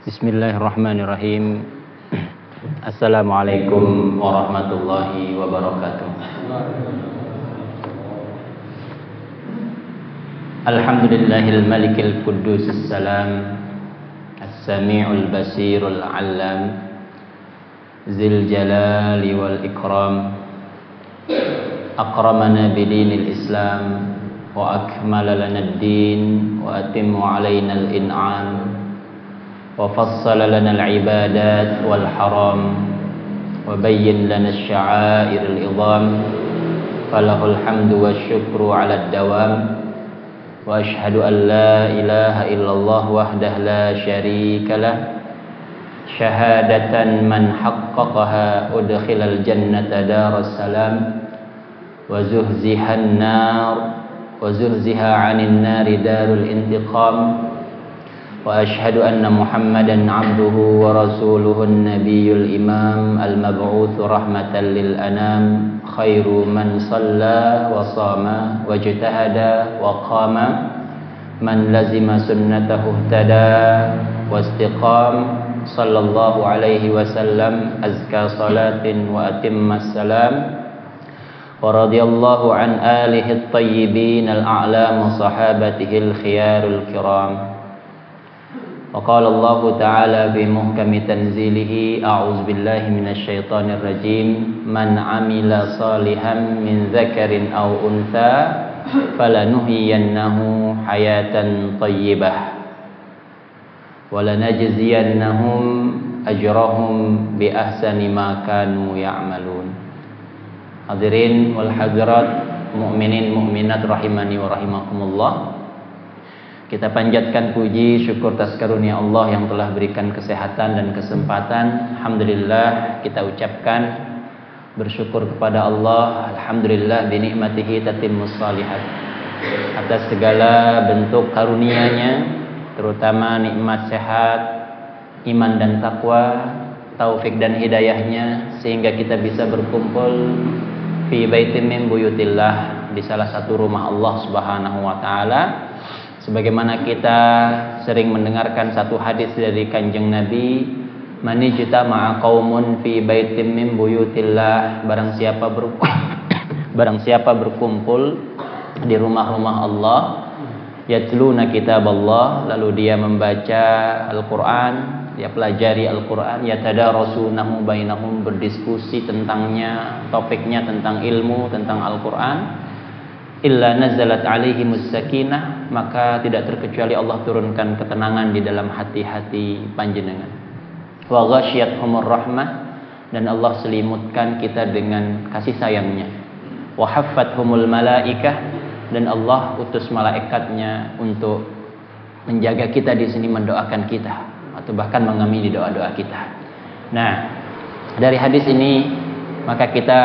Bismillahirrahmanirrahim. Assalamualaikum warahmatullahi wabarakatuh. Alhamdulillahil malikil qudusis salam, as-sami'ul basirul alam, zil jalali wal ikram, akramana bidinil islam, wa akmala lana ad-din, wa atimmu alaina al-in'am, وفصل لنا العبادات والحرام وبين لنا الشعائر العظام فله الحمد والشكر على الدوام وأشهد أن لا إله إلا الله وحده لا شريك له شهادة من حققها أدخل الجنة دار السلام وزهزها النار وزهزها عن النار دار الانتقام وأشهد أن محمدًا عبده ورسوله النبي الإمام المبعوث رحمة للأنام خير من صلى وصام واجتهد وقام من لزم سنته اهتدى واستقام صلى الله عليه وسلم أزكى صلاة وأتم السلام ورضي الله عن آله الطيبين الأعلام وصحابته الخيار الكرام. وقال الله تعالى بمحكم تنزيله أعوذ بالله من الشيطان الرجيم من عمل صالحا من ذكر أو أنثى فلنحيينه حياة طيبة ولنجزينهم أجرهم بأحسن ما كانوا يعملون. Hadirin wal hadirat, mukminin mukminat rahimani wa rahimakumullah. Kita panjatkan puji syukur atas karunia Allah yang telah berikan kesehatan dan kesempatan. Alhamdulillah kita ucapkan bersyukur kepada Allah. Alhamdulillah bi ni'matihi tatimmus shalihat. Atas segala bentuk karunia-Nya, terutama nikmat sehat, iman dan takwa, taufik dan hidayah-Nya, sehingga kita bisa berkumpul fi baitin min buyutillah, di salah satu rumah Allah Subhanahu wa taala. Sebagaimana kita sering mendengarkan satu hadis dari Kanjeng Nabi, man ijtama'a qaumun fi baitin min buyutillah, barang siapa berkumpul di rumah-rumah Allah, yatluna kitaballah, lalu dia membaca Al-Qur'an, dia pelajari Al-Qur'an, yatadarasunahu bainahum, berdiskusi tentangnya, topiknya tentang ilmu, tentang Al-Qur'an, illa nazalat alaihimus sakinah, maka tidak terkecuali Allah turunkan ketenangan di dalam hati-hati panjenengan. Wa ghasyiyatuhumur rahmah, dan Allah selimutkan kita dengan kasih sayangnya. Wa haffathumul malaikah, dan Allah utus malaikatnya untuk menjaga kita di sini, mendoakan kita atau bahkan mengamini doa-doa kita. Nah, dari hadis ini maka kita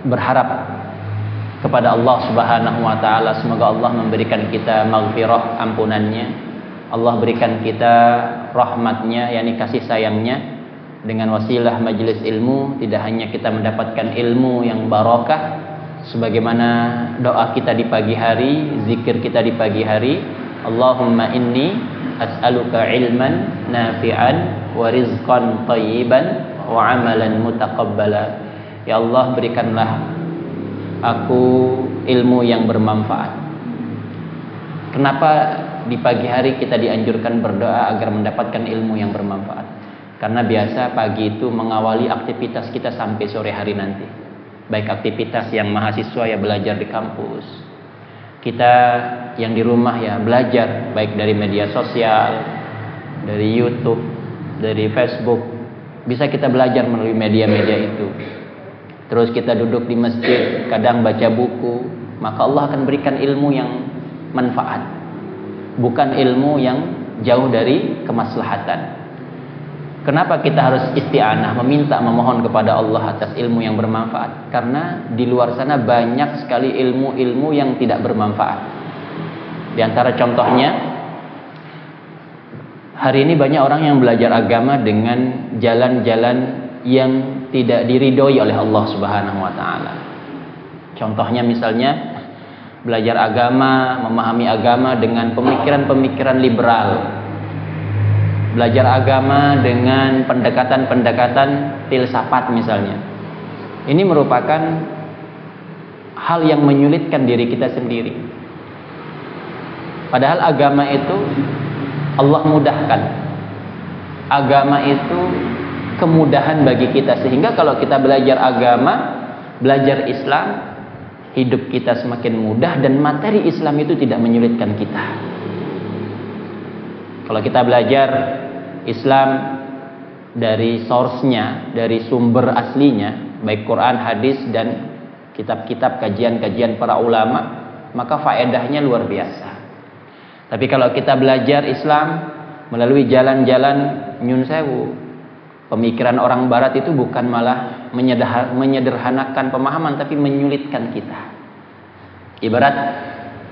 berharap kepada Allah Subhanahu wa taala, semoga Allah memberikan kita maghfirah, ampunannya. Allah berikan kita rahmatnya, yakni kasih sayangnya. Dengan wasilah majelis ilmu, tidak hanya kita mendapatkan ilmu yang barakah, sebagaimana doa kita di pagi hari, zikir kita di pagi hari, Allahumma inni as'aluka ilman nafi'an wa rizqan thayyiban wa amalan mutaqabbala. Ya Allah, berikanlah aku ilmu yang bermanfaat. Kenapa di pagi hari kita dianjurkan berdoa agar mendapatkan ilmu yang bermanfaat? Karena biasa pagi itu mengawali aktivitas kita sampai sore hari nanti. Baik aktivitas yang mahasiswa ya belajar di kampus, kita yang di rumah ya belajar, baik dari media sosial, dari YouTube, dari Facebook. Bisa kita belajar melalui media-media itu. Terus kita duduk di masjid, kadang baca buku, maka Allah akan berikan ilmu yang manfaat, bukan ilmu yang jauh dari kemaslahatan. Kenapa kita harus isti'anah, meminta, memohon kepada Allah atas ilmu yang bermanfaat? Karena di luar sana banyak sekali ilmu-ilmu yang tidak bermanfaat. Di antara contohnya, hari ini banyak orang yang belajar agama dengan jalan-jalan yang tidak diridhoi oleh Allah Subhanahu wa taala. Contohnya misalnya belajar agama, memahami agama dengan pemikiran-pemikiran liberal. belajar agama dengan pendekatan-pendekatan filsafat misalnya. Ini merupakan hal yang menyulitkan diri kita sendiri. Padahal agama itu Allah mudahkan. Agama itu kemudahan bagi kita, sehingga kalau kita belajar agama, belajar Islam, hidup kita semakin mudah dan materi Islam itu tidak menyulitkan kita. Kalau kita belajar Islam dari source-nya, dari sumber aslinya, baik Quran, hadis dan kitab-kitab kajian-kajian para ulama, maka faedahnya luar biasa. Tapi kalau kita belajar Islam melalui jalan-jalan nyun sewu, pemikiran orang barat itu bukan malah menyederhanakan pemahaman, tapi menyulitkan kita. Ibarat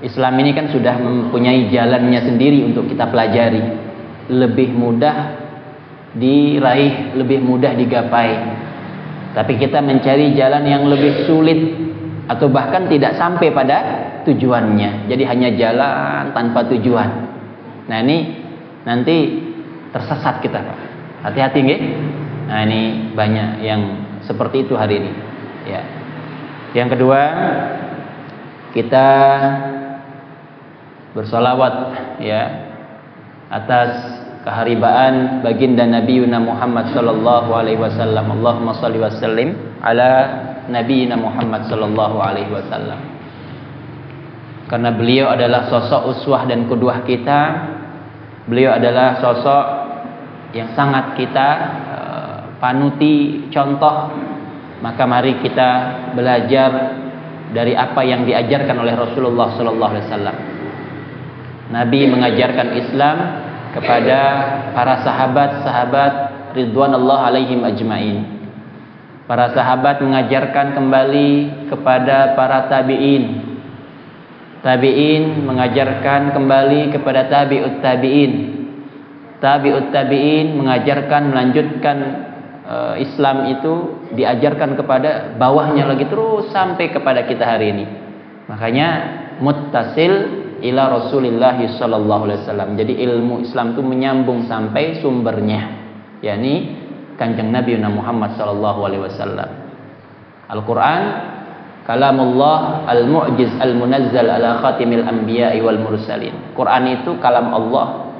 Islam ini kan sudah mempunyai jalannya sendiri untuk kita pelajari, lebih mudah diraih, lebih mudah digapai. Tapi kita mencari jalan yang lebih sulit atau bahkan tidak sampai pada tujuannya. Jadi hanya jalan tanpa tujuan. Nah, ini nanti tersesat kita, Pak. Hati-hati nggih. Nah, ini banyak yang seperti itu hari ini. Ya. Yang kedua, kita bersolawat ya atas keharibaan baginda Nabi Muhammad sallallahu alaihi wasallam. Allahumma shalli wa sallim ala nabiyina Muhammad sallallahu alaihi wasallam. Karena beliau adalah sosok uswah dan qudwah kita. Beliau adalah sosok yang sangat kita panuti, contoh. Maka mari kita belajar dari apa yang diajarkan oleh Rasulullah sallallahu alaihi wasallam. Nabi mengajarkan Islam kepada para sahabat-sahabat ridwanullah alaihim ajmain. Para sahabat mengajarkan kembali kepada para tabi'in. Tabi'in mengajarkan kembali kepada tabi'ut tabi'in. Tabi'ut tabi'in mengajarkan, melanjutkan Islam itu diajarkan kepada bawahnya lagi terus sampai kepada kita hari ini. Makanya muttasil ila Rasulillah sallallahu alaihi wasallam. Jadi ilmu Islam itu menyambung sampai sumbernya, yakni Kanjeng Nabi Muhammad sallallahu alaihi wasallam. Al-Qur'an kalamullah al-mu'jiz al-munazzal ala khatimil anbiya'i wal mursalin. Quran itu kalam Allah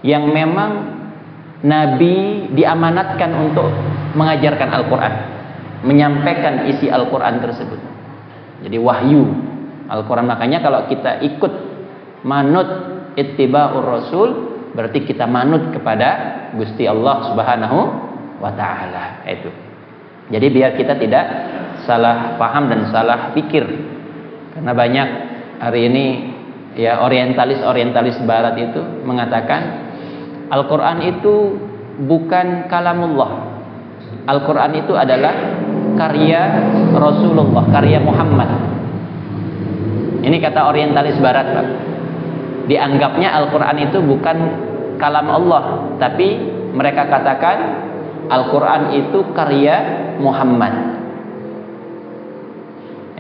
yang memang Nabi diamanatkan untuk mengajarkan Al-Quran, menyampaikan isi Al-Quran tersebut. Jadi wahyu Al-Quran. Makanya kalau kita ikut manut ittiba'ur rasul, berarti kita manut kepada Gusti Allah Subhanahu wa taala. Itu. Jadi biar kita tidak salah paham dan salah pikir. Karena banyak hari ini ya orientalis barat itu mengatakan Al-Quran itu bukan kalamullah. Al-Quran itu adalah karya Rasulullah, karya Muhammad. Ini kata orientalis barat, Pak. Dianggapnya Al-Quran itu bukan kalam Allah, tapi mereka katakan Al-Quran itu karya Muhammad.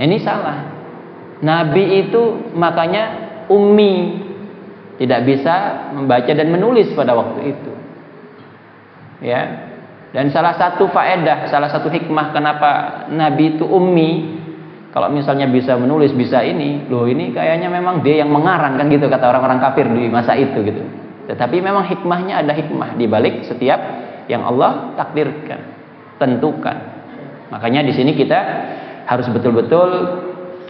Ini salah. Nabi itu makanya ummi, tidak bisa membaca dan menulis pada waktu itu. Ya. Dan salah satu faedah, salah satu hikmah kenapa Nabi itu ummi, kalau misalnya bisa menulis, bisa ini, loh ini kayaknya memang dia yang mengarang kan gitu, kata orang-orang kafir di masa itu gitu. Tetapi memang hikmahnya, ada hikmah di balik setiap yang Allah takdirkan, tentukan. Makanya di sini kita harus betul-betul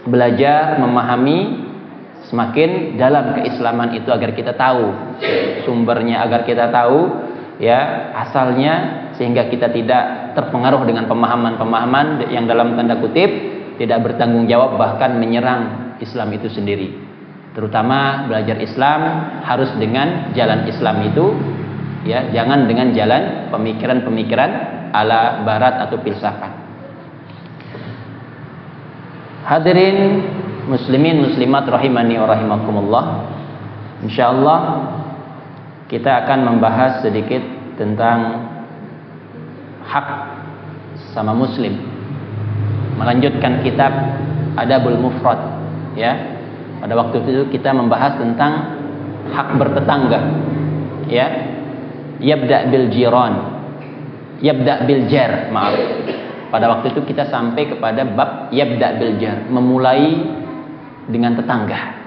belajar memahami semakin dalam keislaman itu agar kita tahu sumbernya, agar kita tahu ya asalnya, sehingga kita tidak terpengaruh dengan pemahaman-pemahaman yang dalam tanda kutip tidak bertanggung jawab, bahkan menyerang Islam itu sendiri. Terutama belajar Islam harus dengan jalan Islam itu, ya, jangan dengan jalan pemikiran-pemikiran ala barat atau filsafat. Hadirin muslimin muslimat rahimani wa rahimakumullah. Insyaallah kita akan membahas sedikit tentang hak sama muslim, melanjutkan kitab Adabul Mufrad, ya. Pada waktu itu kita membahas tentang hak bertetangga, ya. yabda bil jiran, yabda bil jar, maaf. Pada waktu itu kita sampai kepada bab yabda bil jar, memulai dengan tetangga.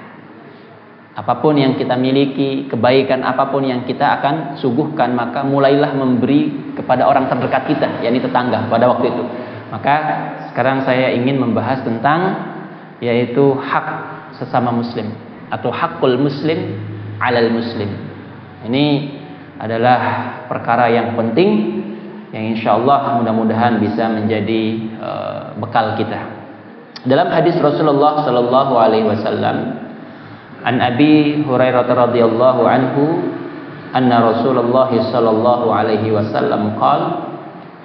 Apapun yang kita miliki, kebaikan apapun yang kita akan suguhkan, maka mulailah memberi kepada orang terdekat kita, yakni tetangga pada waktu itu. Maka sekarang saya ingin membahas tentang yaitu hak sesama muslim atau hakul muslim alal muslim. Ini adalah perkara yang penting yang insyaallah mudah-mudahan bisa menjadi bekal kita. Dalam hadis Rasulullah sallallahu alaihi wasallam, an Abi Hurairah radhiyallahu anhu, anna Rasulullah sallallahu alaihi wasallam qala,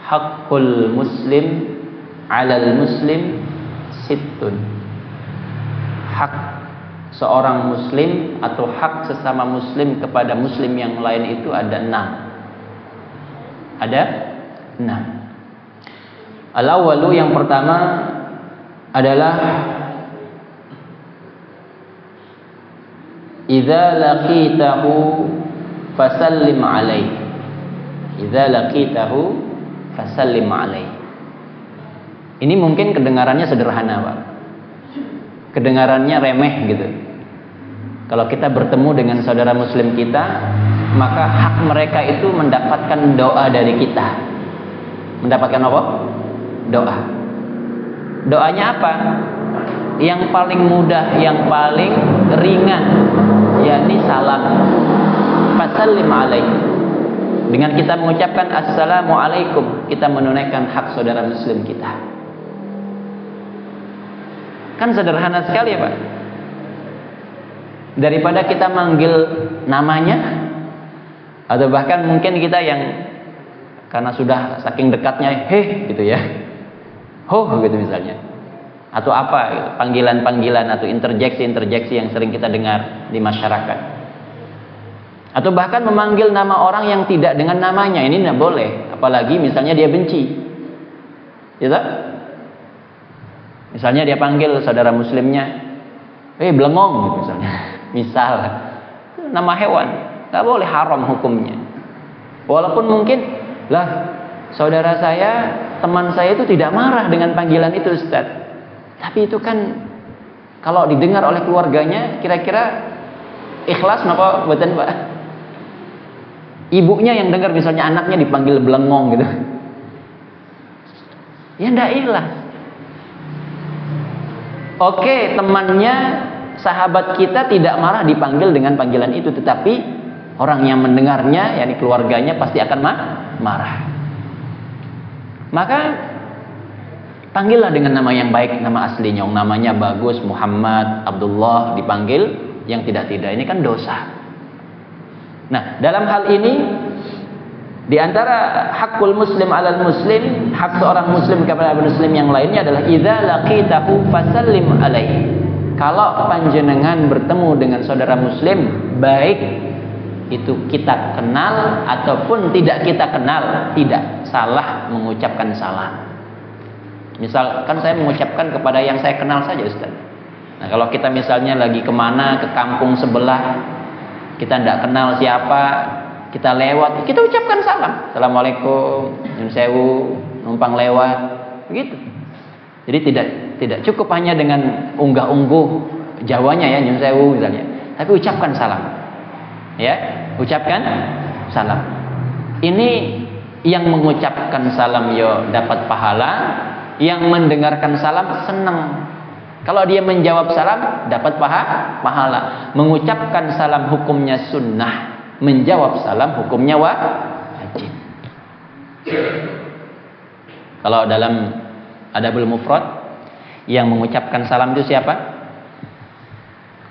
haqqul muslim 'alal muslim sittun. Hak seorang muslim atau hak sesama muslim kepada muslim yang lain itu ada 6. Ada 6. Al-awwalu, yang pertama adalah idza laqitahu fasallim alaihi. Idza laqitahu fasallim alaihi. Ini mungkin kedengarannya sederhana, Pak. Kedengarannya remeh gitu. Kalau kita bertemu dengan saudara muslim kita, maka hak mereka itu mendapatkan doa dari kita. Mendapatkan apa? Doa. Doanya apa? Yang paling mudah, yang paling ringan, yakni salam. Fasallim alaihi. Dengan kita mengucapkan assalamualaikum, kita menunaikan hak saudara muslim kita. Kan sederhana sekali ya Pak. Daripada kita manggil namanya, atau bahkan mungkin kita yang karena sudah saking dekatnya, heh gitu ya, ho gitu misalnya, atau apa gitu, panggilan-panggilan atau interjeksi-interjeksi yang sering kita dengar di masyarakat, atau bahkan memanggil nama orang yang tidak dengan namanya, ini tidak boleh, apalagi misalnya dia benci, gitu. Misalnya dia panggil saudara muslimnya, belengong gitu misalnya. Misal nama hewan, nggak boleh, haram hukumnya. Walaupun mungkin lah saudara saya, teman saya itu tidak marah dengan panggilan itu Ustaz. Tapi itu kan kalau didengar oleh keluarganya, kira-kira ikhlas napa mboten Pak? Ibunya yang dengar misalnya anaknya dipanggil belengong gitu. Ya ndak ikhlas. Oke, temannya, sahabat kita tidak marah dipanggil dengan panggilan itu, tetapi orang yang mendengarnya, yakni keluarganya, pasti akan marah. Maka panggillah dengan nama yang baik, nama aslinya. Namanya bagus, Muhammad, Abdullah, dipanggil yang tidak-tidak. Ini kan dosa. Nah, dalam hal ini, di antara hakul muslim alal muslim, hak seorang muslim kepada muslim yang lainnya adalah idza laqitahu fasallim alaihi. Kalau panjenengan bertemu dengan saudara muslim, baik itu kita kenal ataupun tidak kita kenal, tidak salah mengucapkan salam. Misalkan saya mengucapkan kepada yang saya kenal saja Ustaz. Nah, kalau kita misalnya lagi kemana, ke kampung sebelah, kita tidak kenal siapa, kita lewat, kita ucapkan salam. Assalamualaikum, nyun sewu, numpang lewat, begitu. Jadi tidak cukup hanya dengan unggah-ungguh Jawanya ya, nyun sewu misalnya, tapi ucapkan salam. Ya, ucapkan salam. Ini yang mengucapkan salam yo dapat pahala, yang mendengarkan salam senang. Kalau dia menjawab salam dapat pahala. Mengucapkan salam hukumnya sunnah. Menjawab salam hukumnya wajib. Kalau dalam Adabul Mufrad, yang mengucapkan salam itu siapa?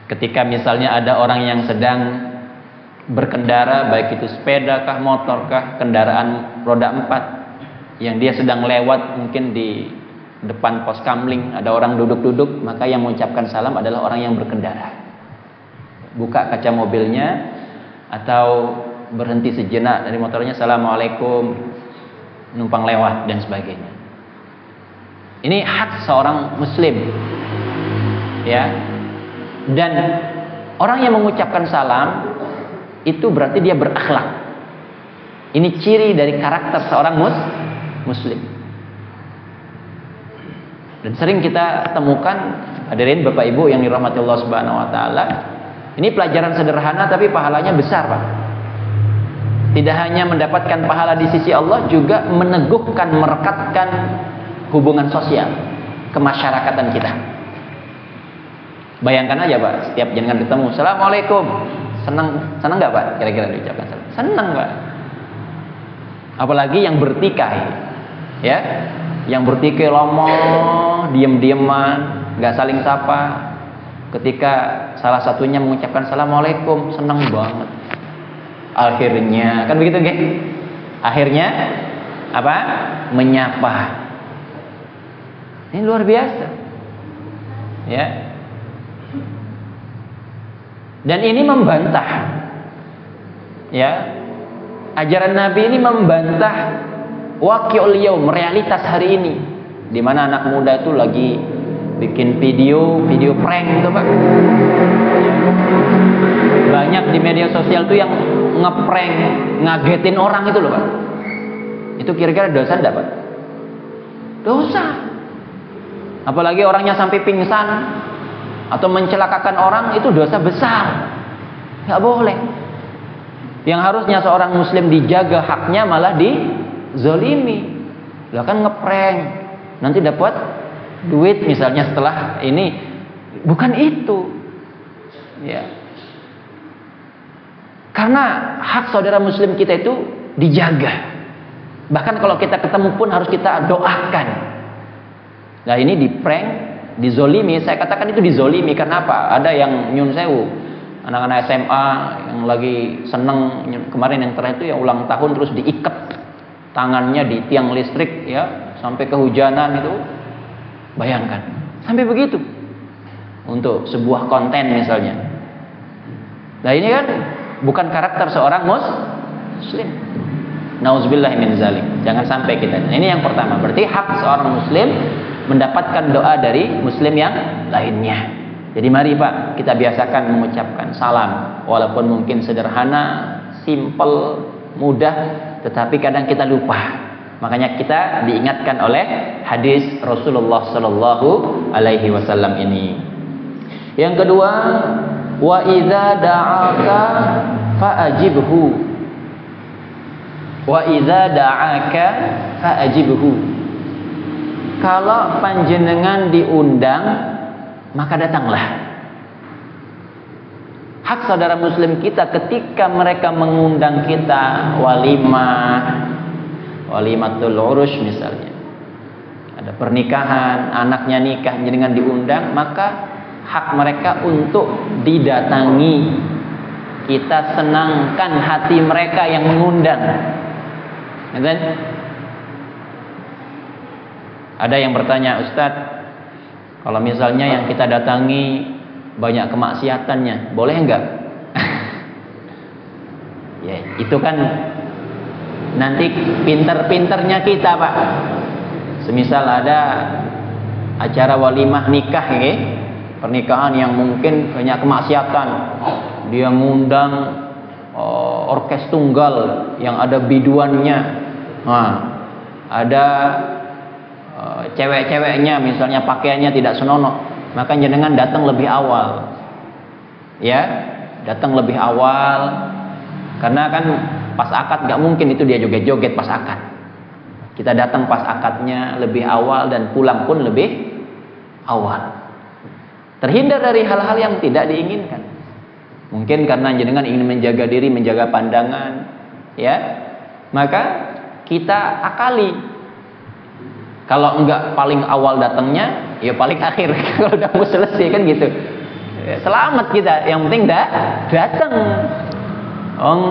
Ketika misalnya ada orang yang sedang berkendara, baik itu sepeda kah, motor kah, kendaraan roda 4, yang dia sedang lewat mungkin di depan pos kamling, ada orang duduk-duduk, maka yang mengucapkan salam adalah orang yang berkendara. Buka kaca mobilnya, atau berhenti sejenak dari motornya, assalamualaikum, numpang lewat dan sebagainya. Ini hak seorang muslim, ya. Dan orang yang mengucapkan salam itu berarti dia berakhlak. Ini ciri dari karakter seorang muslim. Dan sering kita temukan, hadirin Bapak Ibu yang dirahmati Allah Subhanahu wa taala, ini pelajaran sederhana tapi pahalanya besar, Pak. Tidak hanya mendapatkan pahala di sisi Allah, juga meneguhkan, merekatkan hubungan sosial kemasyarakatan kita. Bayangkan aja, Pak, setiap jenengan ketemu, "Assalamualaikum." Senang nggak, Pak? Kira-kira diucapkan salam. Senang, Pak. Apalagi yang bertikai, ya, yang bertikai lama, diem-dieman, nggak saling sapa. Ketika salah satunya mengucapkan Assalamualaikum, senang banget. Akhirnya, kan begitu, nggih? Akhirnya apa? Menyapa. Ini luar biasa, ya. Dan ini membantah, ya, ajaran Nabi ini membantah waqi'ul yaum, realitas hari ini, di mana anak muda itu lagi bikin video prank gitu, Pak. Banyak di media sosial tuh yang ngeprank, ngagetin orang itu loh, Pak. Itu kira-kira dosa enggak, Pak? Dosa. Apalagi orangnya sampai pingsan atau mencelakakan orang, itu dosa besar. Nggak boleh. Yang harusnya seorang muslim dijaga haknya malah dizolimi. Lah kan ngeprank, nanti dapat duit misalnya setelah ini. Bukan itu, ya. Karena hak saudara muslim kita itu dijaga. Bahkan kalau kita ketemu pun harus kita doakan. Nah ini di prank, dizolimi. Saya katakan itu dizolimi. Kenapa? Ada yang nyun sewu, anak-anak SMA yang lagi seneng, kemarin yang terakhir itu yang ulang tahun, terus diikat tangannya di tiang listrik, ya, sampai kehujanan itu. Bayangkan, sampai begitu untuk sebuah konten misalnya. Nah ini kan bukan karakter seorang muslim. Nauzubillah min zalik. Jangan sampai kita. Nah, ini yang pertama. Berarti hak seorang muslim mendapatkan doa dari muslim yang lainnya. Jadi mari, Pak, kita biasakan mengucapkan salam, walaupun mungkin sederhana, simple, mudah, tetapi kadang kita lupa. Makanya kita diingatkan oleh hadis Rasulullah sallallahu alaihi wasallam ini. Yang kedua, wa idza da'aka fa'ajibhu. Wa idza da'aka fa'ajibhu. Kalau panjenengan diundang, maka datanglah. Hak saudara muslim kita ketika mereka mengundang kita walimah, walimatul urus misalnya, ada pernikahan, anaknya nikah, jenengan diundang, maka hak mereka untuk didatangi. Kita senangkan hati mereka yang mengundang. Dan ada yang bertanya, Ustadz, kalau misalnya yang kita datangi banyak kemaksiatannya, boleh enggak? Ya, itu kan nanti pinter-pinternya kita, Pak. Semisal ada acara walimah nikah, ya, pernikahan yang mungkin banyak kemaksiatan, dia ngundang orkes tunggal yang ada biduannya, nah, ada cewek-ceweknya misalnya pakaiannya tidak senonoh, maka jenengan datang lebih awal, ya, datang lebih awal, karena kan pas akad nggak mungkin itu dia joget-joget pas akad. Kita datang pas akadnya lebih awal dan pulang pun lebih awal. Terhindar dari hal-hal yang tidak diinginkan. Mungkin karena jenengan ingin menjaga diri, menjaga pandangan, ya, maka kita akali. Kalau enggak paling awal datangnya, ya paling akhir. Kalau udah mau selesai kan gitu. Selamat kita, yang penting datang.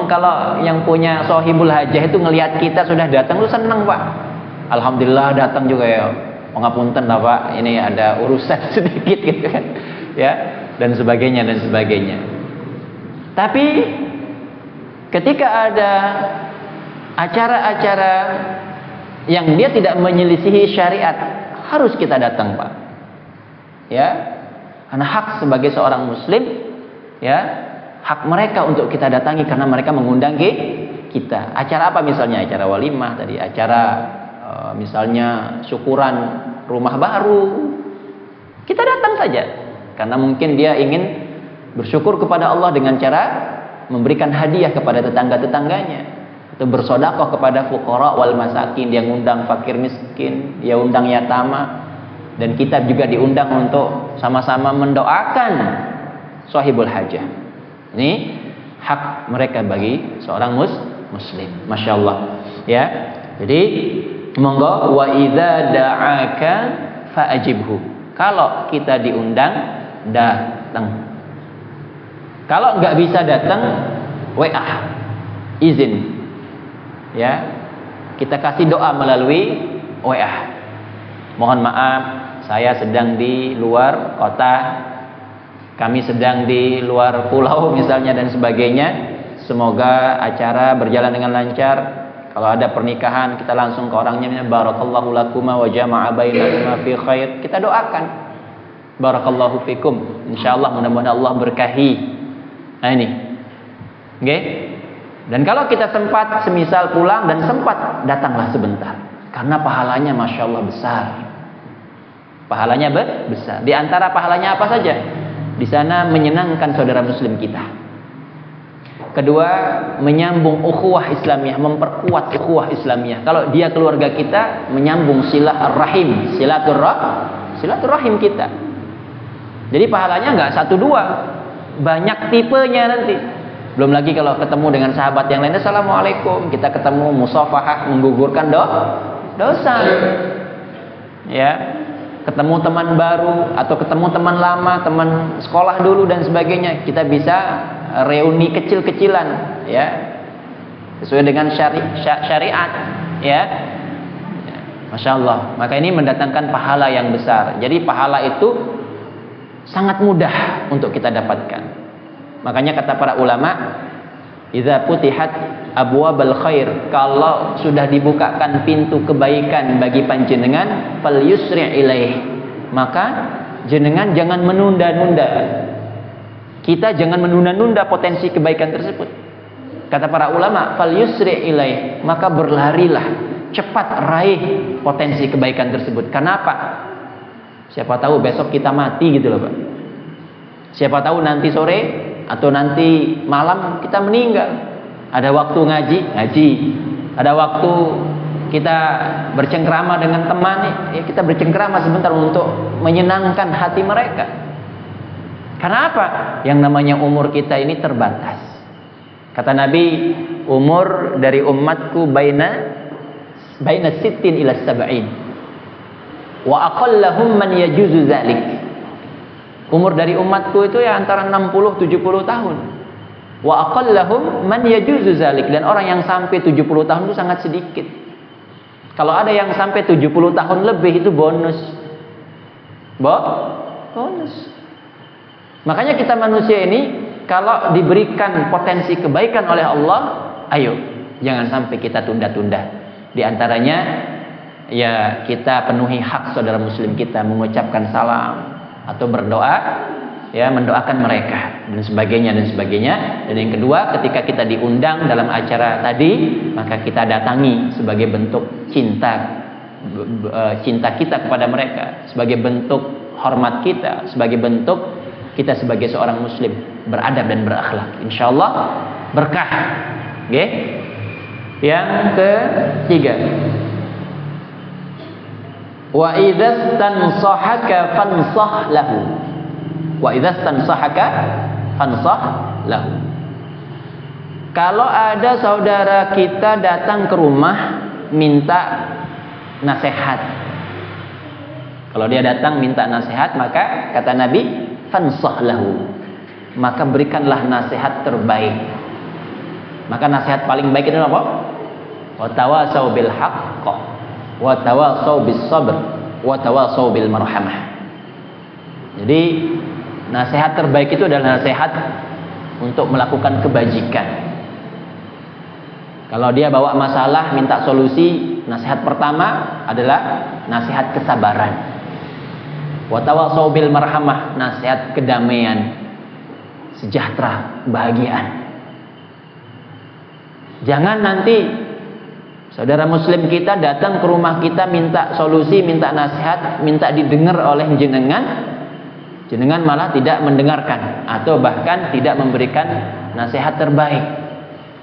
Kalau yang punya sohibul hajah itu ngelihat kita sudah datang, lu seneng, Pak. Alhamdulillah datang juga ya. Pengapunten lah, Pak, ini ada urusan sedikit gitu kan, ya, dan sebagainya dan sebagainya. Tapi ketika ada acara-acara yang dia tidak menyelisihi syariat, harus kita datang, Pak. Ya, karena hak sebagai seorang muslim, ya, hak mereka untuk kita datangi karena mereka mengundang kita. Acara apa misalnya? Acara walimah tadi, acara misalnya syukuran rumah baru. Kita datang saja. Karena mungkin dia ingin bersyukur kepada Allah dengan cara memberikan hadiah kepada tetangga-tetangganya, atau bersedekah kepada fuqara wal masakin. Dia ngundang fakir miskin, dia undang yatama, dan kita juga diundang untuk sama-sama mendoakan sahibul hajah. Ini hak mereka bagi seorang muslim. Masya Allah. Ya. Jadi monggo, wa idza da'aka fa'ajibhu. Kalau kita diundang, datang. Kalau nggak bisa datang, WA, izin. Ya, kita kasih doa melalui WA. Mohon maaf, saya sedang di luar kota, kami sedang di luar pulau misalnya dan sebagainya. Semoga acara berjalan dengan lancar. Kalau ada pernikahan, kita langsung ke orangnya, barakallahu lakuma wa jama'a bainakuma fi khair. Kita doakan, barakallahu fikum. Insyaallah mudah-mudahan Allah berkahi. Nah ini. Oke? Dan kalau kita sempat semisal pulang dan sempat, datanglah sebentar. Karena pahalanya Masya Allah besar. Pahalanya besar. Di antara pahalanya apa saja? Di sana menyenangkan saudara muslim kita. Kedua, menyambung ukhuwah Islamiyah, memperkuat ukhuwah Islamiyah. Kalau dia keluarga kita, menyambung silaturahim, silaturahim kita. Jadi pahalanya nggak 1 2, banyak tipenya nanti. Belum lagi kalau ketemu dengan sahabat yang lain, assalamualaikum, kita ketemu musafahah, menggugurkan dosa. Ya, ketemu teman baru atau ketemu teman lama, teman sekolah dulu dan sebagainya, kita bisa reuni kecil-kecilan, ya, sesuai dengan syariat, ya. Masya Allah. Maka ini mendatangkan pahala yang besar. Jadi pahala itu sangat mudah untuk kita dapatkan. Makanya kata para ulama, idza putihat abwabal khair, kalau sudah dibukakan pintu kebaikan bagi panjenengan, fal yusri' ilaih, maka jenengan jangan menunda-nunda. Kita jangan menunda-nunda potensi kebaikan tersebut. Kata para ulama, fal yusri' ilaih, maka berlarilah, cepat raih potensi kebaikan tersebut. Kenapa? Siapa tahu besok kita mati gitu loh, Pak. Siapa tahu nanti sore atau nanti malam kita meninggal. Ada waktu ngaji. Ada waktu kita bercengkrama dengan teman, ya kita bercengkrama sebentar untuk menyenangkan hati mereka. Karena apa? Yang namanya umur kita ini terbatas. Kata Nabi, umur dari umatku baina sittin ila sab'in. Wa aqallahum man yajuzu dzalik. Umur dari umatku itu ya antara 60-70 tahun. Wa aqallahum man yajuzu dzalik, dan orang yang sampai 70 tahun itu sangat sedikit. Kalau ada yang sampai 70 tahun lebih itu bonus. Bonus. Makanya kita manusia ini kalau diberikan potensi kebaikan oleh Allah, ayo jangan sampai kita tunda-tunda. Di antaranya ya kita penuhi hak saudara muslim kita, mengucapkan salam atau berdoa, ya mendoakan mereka dan sebagainya. Dan yang kedua, ketika kita diundang dalam acara tadi, maka kita datangi sebagai bentuk cinta kita kepada mereka, sebagai bentuk hormat kita, sebagai bentuk kita sebagai seorang muslim beradab dan berakhlak. Insyaallah berkah. Oke? Yang ketiga, wa idza tansahaka fansah lahu. Wa idza tansahaka fansah lahu. Kalau ada saudara kita datang ke rumah minta nasihat. Kalau dia datang minta nasihat, maka kata Nabi, fansah lahu, maka berikanlah nasihat terbaik. Maka nasihat paling baik itu apa? Wa tawasau bil haqq, wa tawasau bis sabr, wa tawasau bil marhamah. Jadi nasihat terbaik itu adalah nasihat untuk melakukan kebajikan. Kalau dia bawa masalah minta solusi, nasihat pertama adalah nasihat kesabaran. Wa tawasau bil marhamah, nasihat kedamaian, sejahtera, kebahagiaan. Jangan nanti saudara muslim kita datang ke rumah kita minta solusi, minta nasihat, minta didengar oleh jenengan, jenengan malah tidak mendengarkan atau bahkan tidak memberikan nasihat terbaik,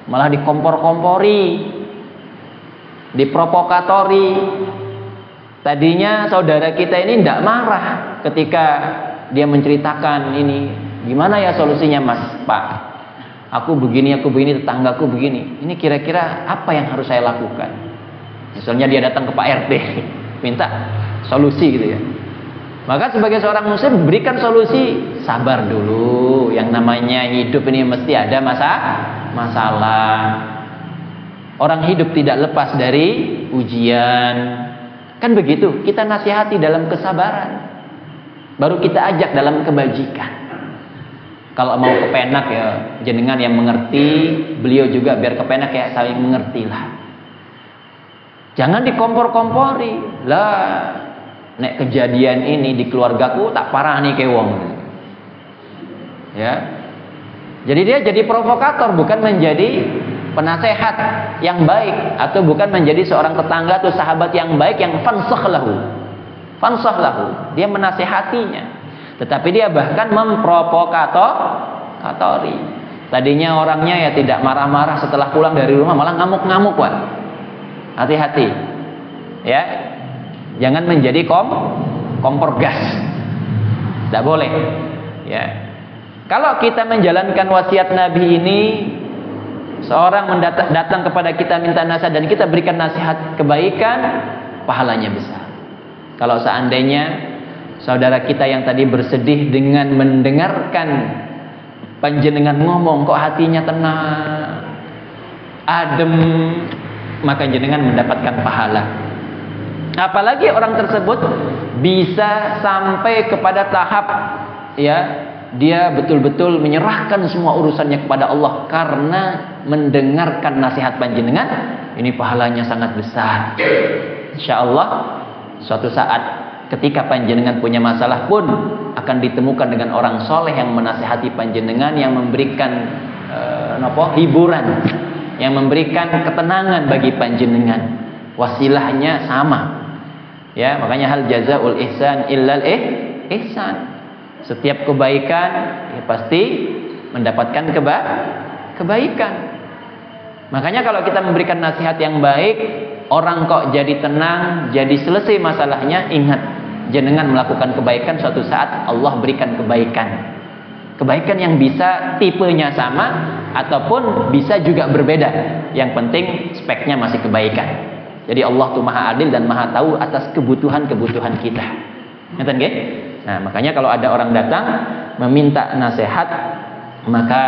malah dikompor-kompori, diprovokatori. Tadinya saudara kita ini tidak marah ketika dia menceritakan ini, gimana ya solusinya mas, pak, aku begini, tetanggaku begini, ini kira-kira apa yang harus saya lakukan. Misalnya dia datang ke Pak RT minta solusi gitu ya. Maka sebagai seorang muslim berikan solusi, sabar dulu, yang namanya hidup ini mesti ada masalah. Orang hidup tidak lepas dari ujian. Kan begitu, kita nasihati dalam kesabaran, baru kita ajak dalam kebajikan. Kalau mau kepenak ya jenengan yang mengerti, beliau juga biar kepenak ya saling mengertilah. Jangan dikompor-kompori. Lah, nek kejadian ini di keluargaku tak parah nih ke wong. Ya. Jadi dia jadi provokator, bukan menjadi penasehat yang baik, atau bukan menjadi seorang tetangga atau sahabat yang baik yang fansah lahu. Dia menasehatinya, tetapi dia bahkan memprovokatori. Tadinya orangnya ya tidak marah-marah, setelah pulang dari rumah malah ngamuk-ngamuk, Pak. Hati-hati. Ya. Jangan menjadi kompor gas. Tidak boleh. Ya. Kalau kita menjalankan wasiat Nabi ini, seorang datang kepada kita minta nasihat dan kita berikan nasihat kebaikan, pahalanya besar. Kalau seandainya saudara kita yang tadi bersedih dengan mendengarkan panjenengan ngomong kok hatinya tenang, adem, maka jenengan mendapatkan pahala. Apalagi orang tersebut bisa sampai kepada tahap ya dia betul-betul menyerahkan semua urusannya kepada Allah karena mendengarkan nasihat panjenengan, ini pahalanya sangat besar. Insyaallah suatu saat ketika panjenengan punya masalah pun akan ditemukan dengan orang soleh yang menasihati panjenengan, yang memberikan hiburan, yang memberikan ketenangan bagi panjenengan. Wasilahnya sama. Ya, makanya hal jazaul ihsan illal ihsan. Setiap kebaikan ya pasti mendapatkan kebaikan. Makanya kalau kita memberikan nasihat yang baik, orang kok jadi tenang, jadi selesai masalahnya, ingat, jenengan melakukan kebaikan, suatu saat Allah berikan kebaikan. Kebaikan yang bisa tipenya sama ataupun bisa juga berbeda. Yang penting speknya masih kebaikan. Jadi Allah tuh Maha Adil dan Maha tahu atas kebutuhan-kebutuhan kita. Ngerti nggih? Nah, makanya kalau ada orang datang meminta nasihat, maka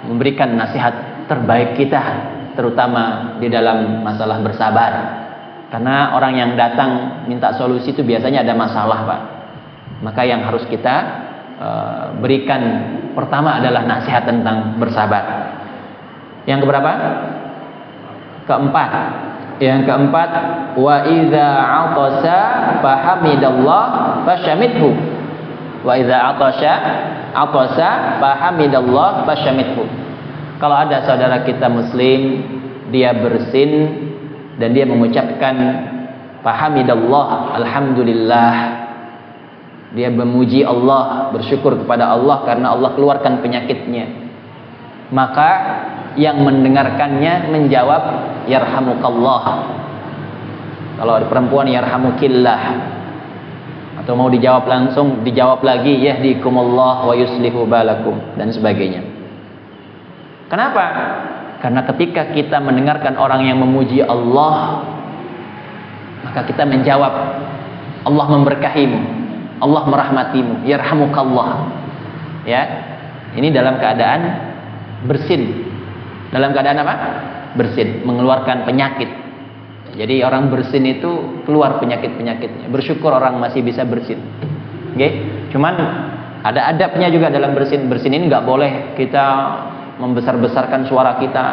memberikan nasihat terbaik kita, terutama di dalam masalah bersabar. Karena orang yang datang minta solusi itu biasanya ada masalah, Pak. Maka yang harus kita berikan pertama adalah nasihat tentang bersabar. Yang keberapa? Keempat. Yang keempat, wa idza 'atasa fahamidallah fasyamithu. Wa idza 'atasa fahamidallah fasyamithu. Kalau ada saudara kita muslim, dia bersin dan dia mengucapkan fahamidallah, alhamdulillah. Dia memuji Allah, bersyukur kepada Allah karena Allah keluarkan penyakitnya. Maka yang mendengarkannya menjawab yarhamukallah. Kalau ada perempuan yarhamukillah. Atau mau dijawab langsung, dijawab lagi yahdikumullah wa yuslihu balakum dan sebagainya. Kenapa? Karena ketika kita mendengarkan orang yang memuji Allah, maka kita menjawab Allah memberkahimu, Allah merahmatimu, yarhamukallah. Ya. Ini dalam keadaan bersin. Dalam keadaan apa? Bersin, mengeluarkan penyakit. Jadi orang bersin itu keluar penyakit-penyakitnya. Bersyukur orang masih bisa bersin. Oke? Cuman ada adabnya juga dalam bersin. Bersin ini nggak boleh kita membesar-besarkan suara kita.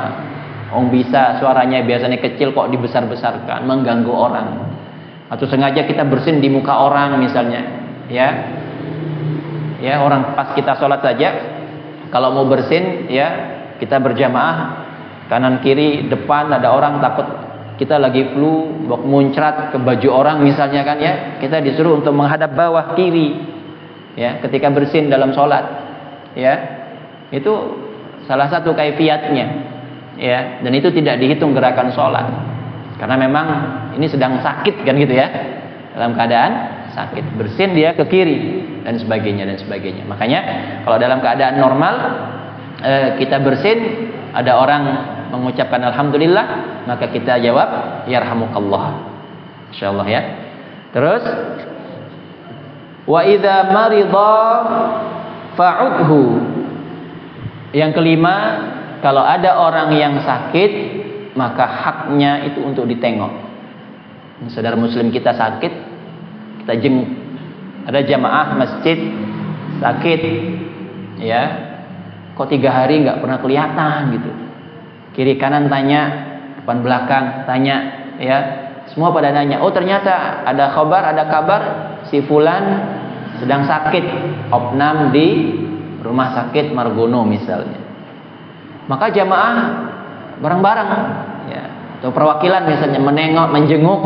Bisa suaranya biasanya kecil kok dibesar-besarkan, mengganggu orang. Atau sengaja kita bersin di muka orang misalnya, ya. Ya, orang pas kita sholat saja, kalau mau bersin ya kita berjamaah kanan kiri depan ada orang, takut kita lagi flu muncrat ke baju orang misalnya kan ya, kita disuruh untuk menghadap bawah kiri ya ketika bersin dalam sholat ya. Itu salah satu kaifiatnya ya, dan itu tidak dihitung gerakan sholat karena memang ini sedang sakit kan gitu ya, dalam keadaan sakit bersin dia ke kiri dan sebagainya. Makanya kalau dalam keadaan normal kita bersin ada orang mengucapkan alhamdulillah, maka kita jawab yarhamukallah, insyaallah ya. Terus wa idza marida fa'udhu. Yang kelima, kalau ada orang yang sakit maka haknya itu untuk ditengok. Saudara muslim kita sakit, kita jenguk. Ada jamaah masjid sakit ya, kok 3 hari nggak pernah kelihatan gitu. Kiri kanan tanya, depan belakang tanya ya, semua pada nanya. Oh ternyata ada kabar si fulan sedang sakit, opnam di rumah sakit Margono misalnya. Maka jamaah bareng-bareng ya, atau perwakilan misalnya menengok, menjenguk.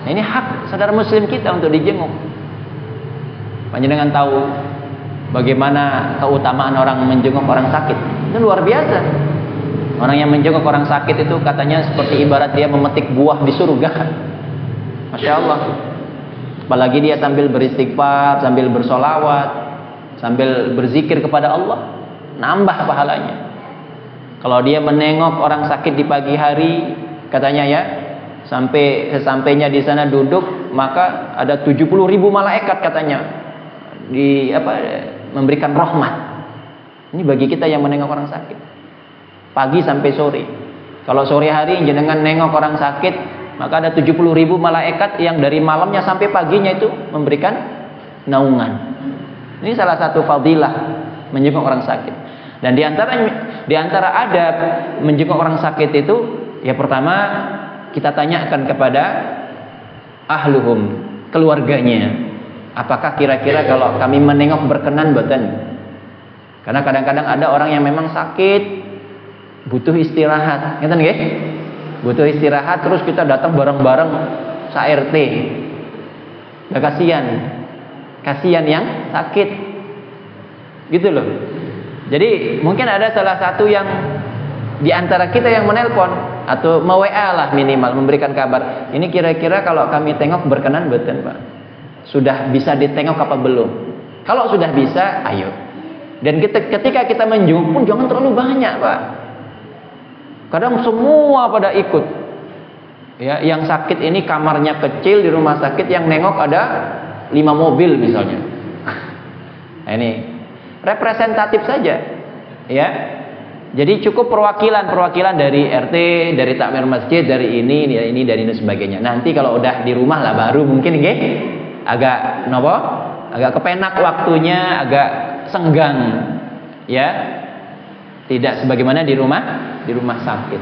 Nah, ini hak saudara muslim kita untuk dijenguk. Panjenengan tahu bagaimana keutamaan orang menjenguk orang sakit? Itu luar biasa. Orang yang menjenguk orang sakit itu katanya seperti ibarat dia memetik buah di surga. Masya Allah. Apalagi dia sambil beristighfar, sambil bersolawat, sambil berzikir kepada Allah, nambah pahalanya. Kalau dia menengok orang sakit di pagi hari, katanya ya, sesampainya di sana duduk, maka ada 70.000 malaikat katanya memberikan rahmat. Ini bagi kita yang menengok orang sakit pagi sampai sore. Kalau sore hari jenengan nengok orang sakit, maka ada 70.000 malaikat yang dari malamnya sampai paginya itu memberikan naungan. Ini salah satu fadilah menjenguk orang sakit. Dan di antara adab menjenguk orang sakit itu, ya pertama kita tanyakan kepada ahluhum, keluarganya, apakah kira-kira kalau kami menengok berkenan boten? Karena kadang-kadang ada orang yang memang sakit, butuh istirahat, ngeten nggih? Butuh istirahat, terus kita datang bareng-bareng sa-RT. Nah, kasihan yang sakit, gitu loh. Jadi mungkin ada salah satu yang di antara kita yang menelpon atau me-WA lah minimal, memberikan kabar. Ini kira-kira kalau kami tengok berkenan boten, Pak? Sudah bisa ditengok apa belum? Kalau sudah bisa, ayo. Dan ketika kita menjenguk pun jangan terlalu banyak, Pak. Kadang semua pada ikut. Ya, yang sakit ini kamarnya kecil di rumah sakit, yang nengok ada 5 mobil misalnya. Nah, ini representatif saja. Ya. Jadi cukup perwakilan dari RT, dari takmir masjid, dari ini dari ini sebagainya. Nanti kalau udah di rumah lah baru mungkin nggih agak agak kepenak waktunya, agak senggang. Ya. Tidak sebagaimana di rumah sakit.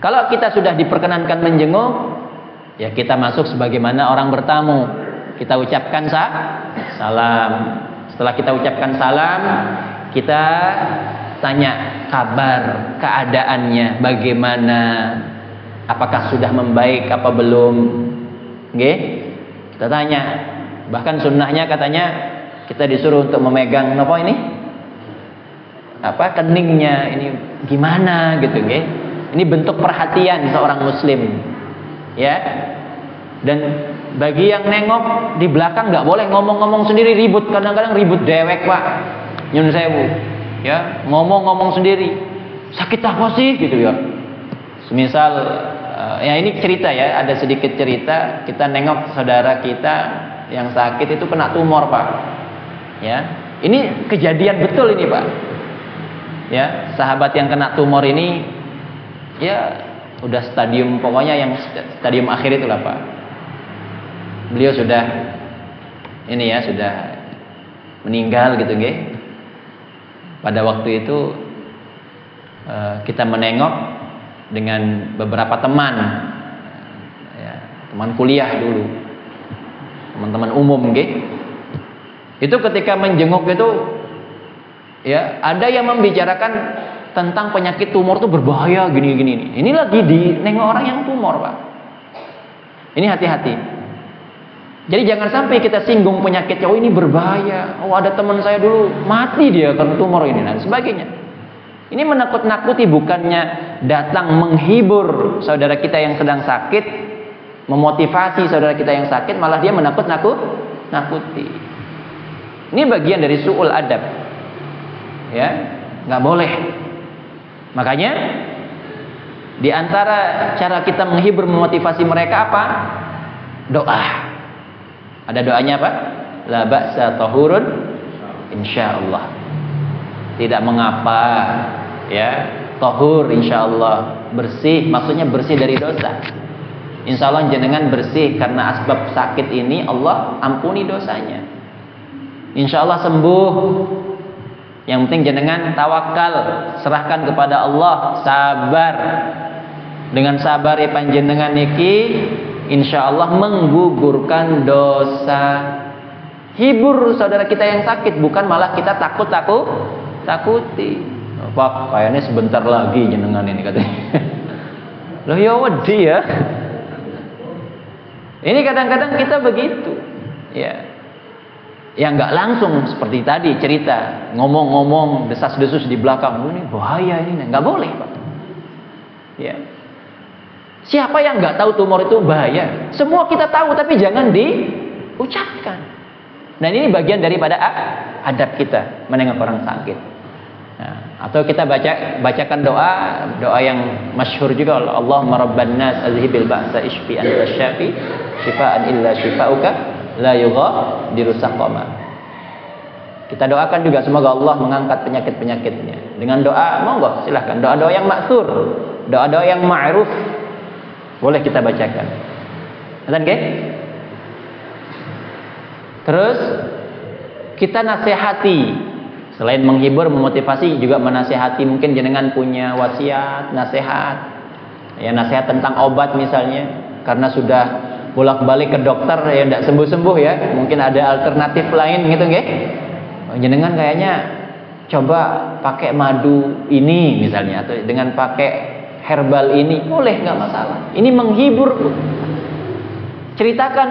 Kalau kita sudah diperkenankan menjenguk, ya kita masuk sebagaimana orang bertamu. Kita ucapkan salam. Setelah kita ucapkan salam, kita tanya kabar keadaannya bagaimana, apakah sudah membaik apa belum. Nggih? Kita tanya. Bahkan sunnahnya katanya kita disuruh untuk memegang napa ini? Keningnya ini gimana gitu nggih. Ini bentuk perhatian seorang muslim. Ya. Dan bagi yang nengok di belakang nggak boleh ngomong-ngomong sendiri, ribut. Kadang-kadang ribut dewek, Pak. Nyun sewu. Ya, ngomong-ngomong sendiri. Sakit apa sih gitu ya. Semisal ya ini cerita ya, ada sedikit cerita, kita nengok saudara kita yang sakit itu kena tumor, Pak. Ya. Ini kejadian betul ini, Pak. Ya, sahabat yang kena tumor ini ya udah stadium, pokoknya yang stadium akhir itulah, Pak. Beliau sudah meninggal gitu nggih. Pada waktu itu kita menengok dengan beberapa teman ya, teman kuliah dulu, teman-teman umum nggih. Itu ketika menjenguk itu ya ada yang membicarakan tentang penyakit tumor itu berbahaya gini-gini. Ini lagi di nengok orang yang tumor, Pak. Ini hati-hati. Jadi jangan sampai kita singgung penyakit, oh ini berbahaya. Oh ada teman saya dulu mati dia karena tumor ini dan sebagainya. Ini menakut-nakuti, bukannya datang menghibur saudara kita yang sedang sakit, memotivasi saudara kita yang sakit, malah dia menakut-nakuti. Ini bagian dari su'ul adab. Ya, nggak boleh. Makanya di antara cara kita menghibur, memotivasi mereka apa? Doa. Ada doanya apa? La ba'sa tahurun insyaallah. Tidak mengapa, ya. Tahur insyaallah, bersih, maksudnya bersih dari dosa. Insyaallah jenengan bersih karena asbab sakit ini, Allah ampuni dosanya. Insyaallah sembuh. Yang penting jenengan tawakal, serahkan kepada Allah, sabar. Dengan sabar ya panjenengan niki insyaallah menggugurkan dosa. Hibur saudara kita yang sakit, bukan malah kita takuti. Pak, kayaknya sebentar lagi jenengan ini katanya. Loh ya wedi ya. Ini kadang-kadang kita begitu. Ya. Ya nggak langsung seperti tadi cerita, ngomong-ngomong desas-desus di belakang, ini bahaya ini, nggak boleh, Pak. Ya. Siapa yang nggak tahu tumor itu bahaya? Semua kita tahu, tapi jangan diucapkan. Dan ini bagian daripada adab kita menengok orang sakit. Nah, atau kita bacakan doa yang masyhur juga, Allahumma rabban nas azhibil ba'sa ishfi anta syafi syifaan illa syifauka la yughadiru saqama. Kita doakan juga semoga Allah mengangkat penyakit-penyakitnya. Dengan doa, monggo silahkan doa-doa yang maksur, doa-doa yang ma'ruf boleh kita bacakan. Nggih? Terus kita nasihati, selain menghibur, memotivasi, juga menasihati. Mungkin jenengan punya wasiat, nasihat. Ya, nasihat tentang obat misalnya, karena sudah bolak-balik ke dokter ya tidak sembuh-sembuh ya, mungkin ada alternatif lain gitu nggih. Jenengan kayaknya coba pakai madu ini misalnya, atau dengan pakai herbal ini, boleh, nggak masalah. Ini menghibur. Ceritakan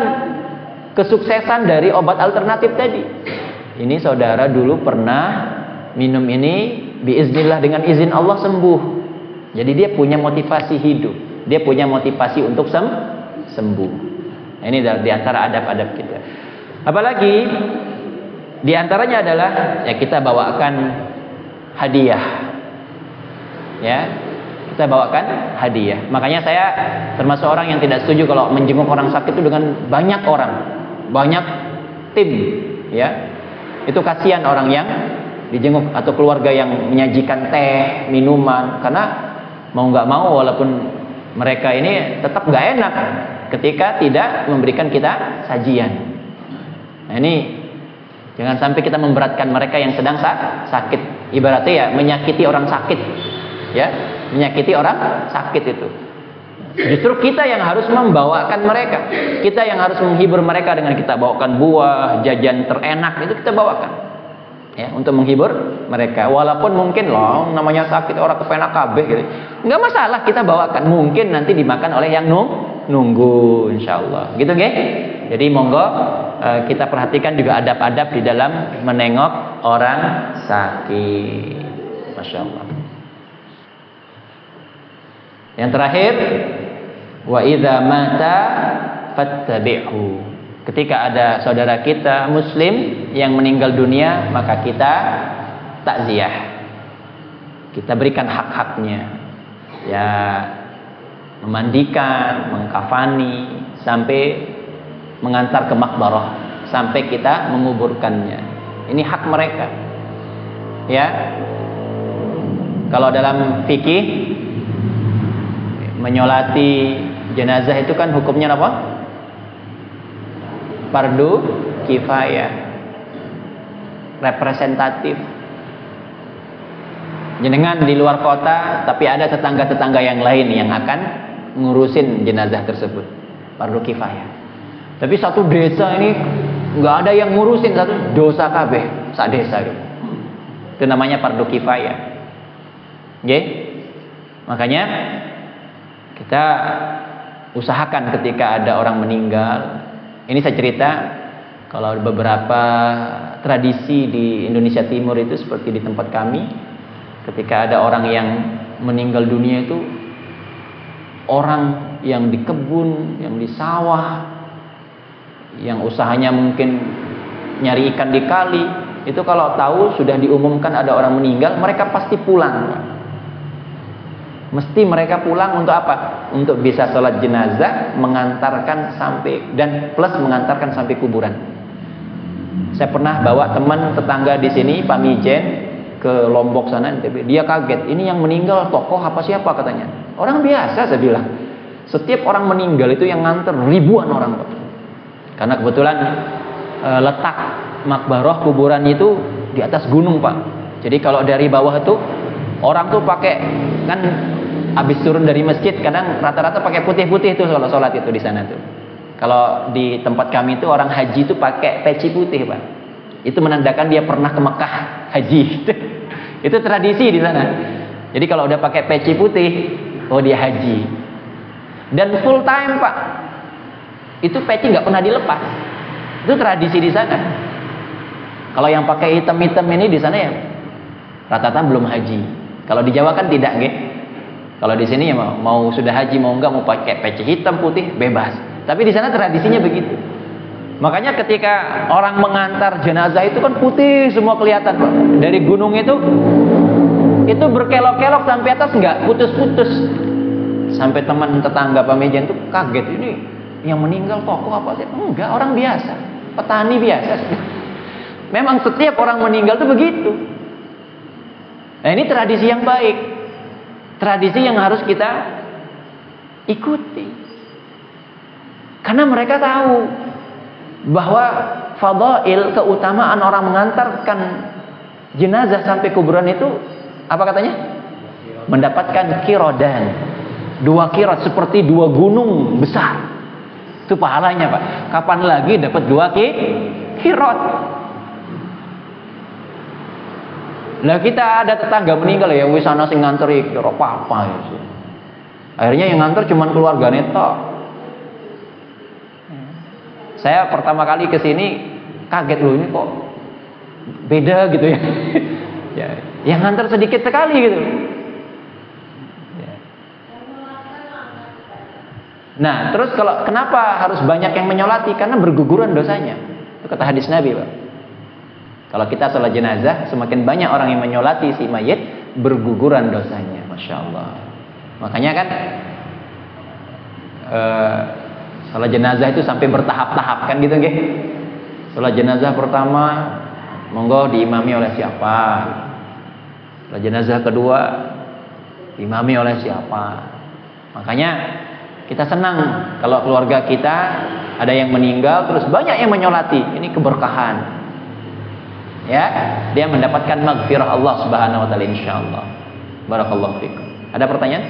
kesuksesan dari obat alternatif tadi. Ini saudara dulu pernah minum ini, biiznillah dengan izin Allah sembuh. Jadi dia punya motivasi hidup, dia punya motivasi untuk sembuh. Ini di antara adab-adab kita. Apalagi di antaranya adalah ya kita bawakan hadiah. Ya, kita bawakan hadiah. Makanya saya termasuk orang yang tidak setuju kalau menjenguk orang sakit itu dengan banyak orang, banyak tim, ya. Itu kasihan orang yang dijenguk atau keluarga yang menyajikan teh, minuman, karena mau nggak mau walaupun mereka ini tetap nggak enak ketika tidak memberikan kita sajian. Nah, ini jangan sampai kita memberatkan mereka yang sedang sakit. Ibaratnya ya menyakiti orang sakit, ya, menyakiti orang sakit itu. Justru kita yang harus membawakan mereka, kita yang harus menghibur mereka dengan kita bawakan buah, jajan terenak itu kita bawakan, ya, untuk menghibur mereka. Walaupun mungkin loh namanya sakit orang kepenak kabeh gitu, nggak masalah kita bawakan. Mungkin nanti dimakan oleh yang nunggu, insyaallah, gitu nggih. Jadi monggo kita perhatikan juga adab-adab di dalam menengok orang sakit. Masya Allah. Yang terakhir, wa idza mata fattabi'hu. Ketika ada saudara kita muslim yang meninggal dunia, maka kita takziah. Kita berikan hak-haknya. Ya, memandikan, mengkafani, sampai mengantar ke makbarah, sampai kita menguburkannya. Ini hak mereka. Ya. Kalau dalam fikih menyolati jenazah itu kan hukumnya apa? Fardu kifayah, representatif. Jenengan di luar kota, tapi ada tetangga-tetangga yang lain yang akan ngurusin jenazah tersebut. Fardu kifayah. Tapi satu desa ini nggak ada yang ngurusin, satu dosa kabeh sak desa gitu. Itu namanya fardu kifayah. Nggih? Makanya kita usahakan ketika ada orang meninggal. Ini saya cerita, kalau beberapa tradisi di Indonesia Timur itu seperti di tempat kami, ketika ada orang yang meninggal dunia itu, orang yang di kebun, yang di sawah, yang usahanya mungkin nyari ikan di kali, itu kalau tahu sudah diumumkan ada orang meninggal, mereka pasti pulang. Mesti mereka pulang untuk apa? Untuk bisa sholat jenazah, mengantarkan sampai, dan plus mengantarkan sampai kuburan. Saya pernah bawa teman tetangga di sini, Pak Mijen, ke Lombok sana, NTB. Dia kaget, ini yang meninggal tokoh apa siapa katanya? Orang biasa, saya bilang. Setiap orang meninggal itu yang nganter ribuan orang, Pak. Karena kebetulan letak makbaroh kuburan itu di atas gunung, Pak. Jadi kalau dari bawah itu orang tuh pakai, kan habis turun dari masjid kadang rata-rata pakai putih-putih tuh kalau sholat itu di sana tuh. Kalau di tempat kami itu orang haji itu pakai peci putih, Pak. Itu menandakan dia pernah ke Mekah haji. Itu tradisi di sana. Jadi kalau udah pakai peci putih, oh dia haji. Dan full time, Pak. Itu peci nggak pernah dilepas. Itu tradisi di sana. Kalau yang pakai hitam-hitam ini di sana ya rata-rata belum haji. Kalau di Jawa kan tidak, nggih. Kalau di sini ya mau sudah haji mau enggak, mau pakai peci hitam putih bebas. Tapi di sana tradisinya begitu. Makanya ketika orang mengantar jenazah itu kan putih semua kelihatan, Pak. Dari gunung itu berkelok-kelok sampai atas enggak putus-putus. Sampai teman tetangga Pak Mejen tuh kaget, ini yang meninggal tokoh apa sih? Enggak, orang biasa, petani biasa. Memang setiap orang meninggal tuh begitu. Nah, ini tradisi yang baik. Tradisi yang harus kita ikuti. Karena mereka tahu bahwa fadail, keutamaan orang mengantarkan jenazah sampai kuburan itu apa katanya? Mendapatkan kirodan. 2 kirot seperti 2 gunung besar. Itu pahalanya, Pak. Kapan lagi dapat 2 kirot? Lah kita ada tetangga meninggal ya, wis ana sing nganteri kira apa ya. Akhirnya yang nganter cuman keluargane tok. Saya pertama kali ke sini kaget loh, ini kok beda gitu ya. Ya, yang nganter sedikit sekali gitu. Ya. Nah, terus kalau kenapa harus banyak yang menyolati? Karena berguguran dosanya. Itu kata hadis Nabi, Pak. Kalau kita sholat jenazah, semakin banyak orang yang menyolati si mayit, berguguran dosanya. Masya Allah. Makanya kan sholat jenazah itu sampai bertahap-tahap kan gitu, nggih? Sholat jenazah pertama, monggo diimami oleh siapa? Sholat jenazah kedua, diimami oleh siapa? Makanya kita senang kalau keluarga kita ada yang meninggal, terus banyak yang menyolati. Ini keberkahan. Ya, dia mendapatkan maghfirah Allah Subhanahu wa taala insyaallah. Barakallahu fikum. Ada pertanyaan?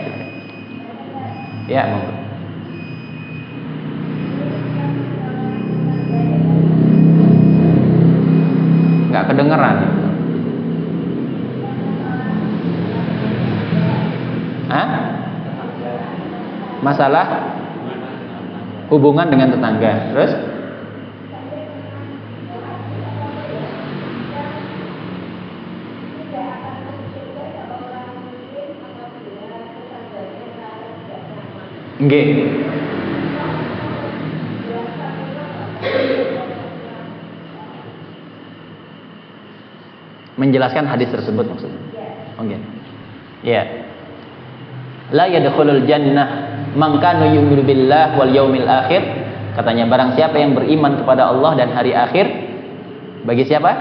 Ya, monggo. Enggak kedengeran. Hah? Masalah hubungan dengan tetangga. Terus? Nggih. Menjelaskan hadis tersebut maksudnya. Oke. Ya. La yadkhulul jannah man kana yu'minu billah wal yaumil akhir. Katanya barang siapa yang beriman kepada Allah dan hari akhir. Bagi siapa?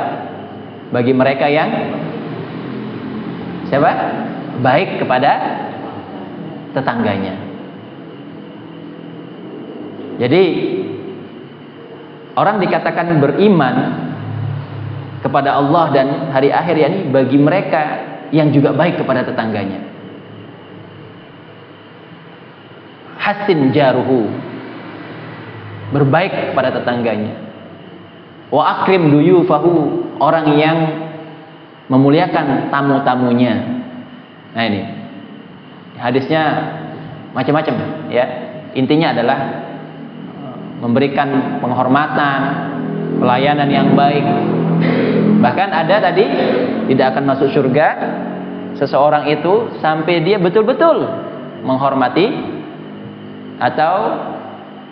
Bagi mereka yang siapa? Baik kepada tetangganya. Jadi orang dikatakan beriman kepada Allah dan hari akhir, yakni bagi mereka yang juga baik kepada tetangganya. Hasin jaruhu, berbaik kepada tetangganya. Wa akrim duyufahu, orang yang memuliakan tamu-tamunya. Nah Nah ini hadisnya macam-macam ya. Intinya adalah memberikan penghormatan, pelayanan yang baik. Bahkan ada tadi tidak akan masuk surga seseorang itu sampai dia betul-betul menghormati atau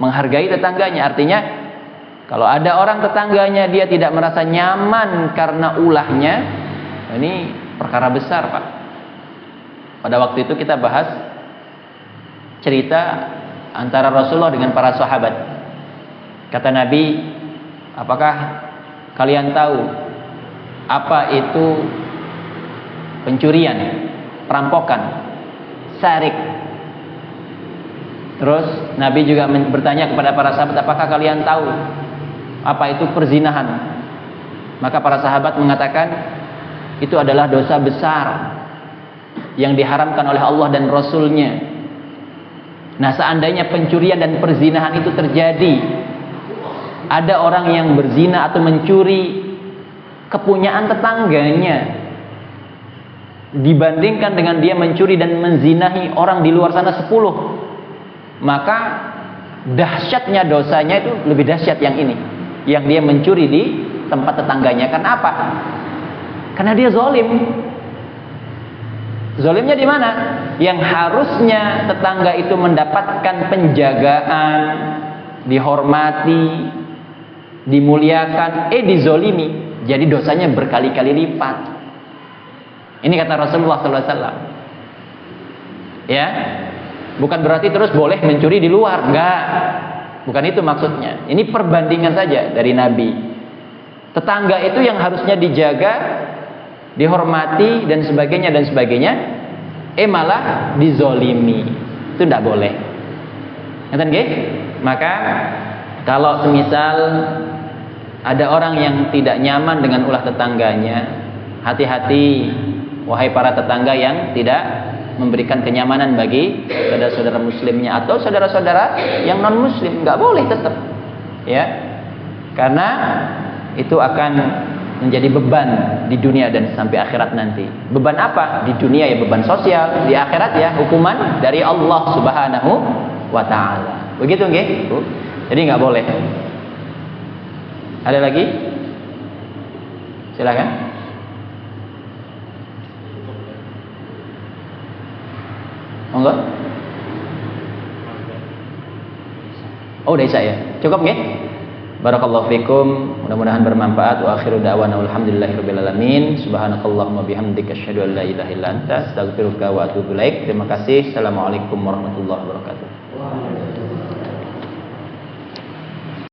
menghargai tetangganya. Artinya kalau ada orang tetangganya dia tidak merasa nyaman karena ulahnya, ini perkara besar, Pak. Pada waktu itu kita bahas cerita antara Rasulullah dengan para sahabat. Kata Nabi, apakah kalian tahu apa itu pencurian, perampokan, sarik? Terus Nabi juga bertanya kepada para sahabat, apakah kalian tahu apa itu perzinahan? Maka para sahabat mengatakan itu adalah dosa besar yang diharamkan oleh Allah dan Rasulnya. Nah, seandainya pencurian dan perzinahan itu terjadi, ada orang yang berzina atau mencuri kepunyaan tetangganya, dibandingkan dengan dia mencuri dan menzinahi orang di luar sana 10, maka dahsyatnya dosanya itu lebih dahsyat yang ini, yang dia mencuri di tempat tetangganya. Kenapa? Karena dia zalim. Zalimnya di mana? Yang harusnya tetangga itu mendapatkan penjagaan, dihormati, dimuliakan, dizolimi. Jadi dosanya berkali-kali lipat. Ini kata Rasulullah SAW. Ya, bukan berarti terus boleh mencuri di luar, enggak. Bukan itu maksudnya. Ini perbandingan saja dari Nabi. Tetangga itu yang harusnya dijaga, dihormati dan sebagainya, malah dizolimi. Itu tidak boleh. Ngerti nggih? Maka kalau semisal ada orang yang tidak nyaman dengan ulah tetangganya, hati-hati wahai para tetangga yang tidak memberikan kenyamanan bagi saudara-saudara muslimnya atau saudara-saudara yang non muslim. Nggak boleh tetap, ya, karena itu akan menjadi beban di dunia dan sampai akhirat nanti. Beban apa? Di dunia ya beban sosial, di akhirat ya hukuman dari Allah Subhanahu wa taala. Begitu nggih? Jadi nggak boleh. Ada lagi? Silakan. Monggo. Oh, udah Isa ya. Cukup nggih? Barakallahu fikum, mudah-mudahan bermanfaat. Wa akhiru da'wana alhamdulillahirabbil alamin. Subhanakallahumma bihamdika asyhadu an la ilaha illa anta astaghfiruka wa atubu ilaik. Terima kasih. Assalamualaikum warahmatullahi wabarakatuh.